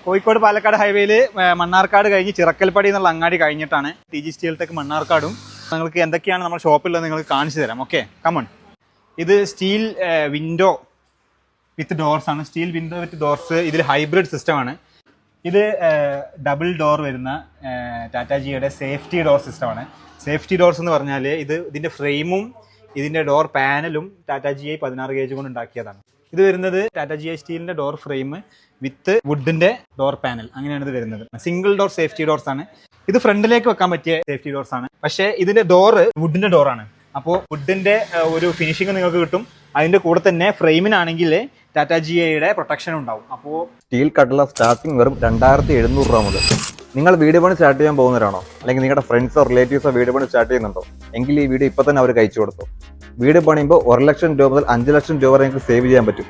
കോഴിക്കോട് പാലക്കാട് ഹൈവേയിൽ മണ്ണാർക്കാട് കഴിഞ്ഞ് ചിറക്കൽപ്പടി എന്നുള്ള അങ്ങാടി കഴിഞ്ഞിട്ടാണ് TG സ്റ്റീൽ ടെക് മണ്ണാർക്കാടും. നിങ്ങൾക്ക് എന്തൊക്കെയാണ് നമ്മുടെ ഷോപ്പിലുള്ളത് നിങ്ങൾക്ക് കാണിച്ചു തരാം. Okay, come on. ഇത് സ്റ്റീൽ വിൻഡോ വിത്ത് ഡോർസ് ആണ്. Steel window with doors. ഇതിൽ ഹൈബ്രിഡ് സിസ്റ്റമാണ്. ഇത് ഡബിൾ ഡോർ വരുന്ന ടാറ്റാ ജിയുടെ സേഫ്റ്റി ഡോർ സിസ്റ്റമാണ്. സേഫ്റ്റി ഡോർസ് എന്ന് പറഞ്ഞാൽ ഇതിൻ്റെ ഫ്രെയിമും ഇതിൻ്റെ ഡോർ പാനലും ടാറ്റാ GI 16 ഗേജ് കൊണ്ട് ഉണ്ടാക്കിയതാണ്. ഇത് വരുന്നത് ടാറ്റാ GI സ്റ്റീലിൻ്റെ ഡോർ ഫ്രെയിം വിത്ത് വുഡിൻ്റെ ഡോർ പാനൽ, അങ്ങനെയാണ് ഇത് വരുന്നത്. സിംഗിൾ ഡോർ സേഫ്റ്റി ഡോർസ് ആണ്. ഇത് ഫ്രണ്ടിലേക്ക് വെക്കാൻ പറ്റിയ സേഫ്റ്റി ഡോർസ് ആണ്. പക്ഷേ ഇതിൻ്റെ ഡോറ് വുഡിൻ്റെ ഡോറാണ്. അപ്പോൾ വുഡിൻ്റെ ഒരു ഫിനിഷിങ് നിങ്ങൾക്ക് കിട്ടും. അതിൻ്റെ കൂടെ തന്നെ ഫ്രെയിമിനാണെങ്കിൽ ടാറ്റാ GIയുടെ പ്രൊട്ടക്ഷൻ ഉണ്ടാവും. അപ്പോൾ സ്റ്റീൽ കട്ട്ള സ്റ്റാർട്ടിംഗ് വെറും 2700 രൂപ മുതൽ. നിങ്ങൾ വീട് പണി സ്റ്റാർട്ട് ചെയ്യാൻ പോകുന്നവരാണോ, അല്ലെങ്കിൽ നിങ്ങളുടെ ഫ്രണ്ട്സോ റിലേറ്റീവ്സോ വീട് പണി സ്റ്റാർട്ട് ചെയ്യുന്നുണ്ടോ, എങ്കിൽ ഈ വീഡിയോ ഇപ്പം തന്നെ അവർ കഴിച്ചു കൊടുത്തു. വീട് പണിയുമ്പോൾ 1 ലക്ഷം രൂപ മുതൽ 5 ലക്ഷം രൂപ വരെ നിങ്ങൾക്ക് സേവ് ചെയ്യാൻ പറ്റും.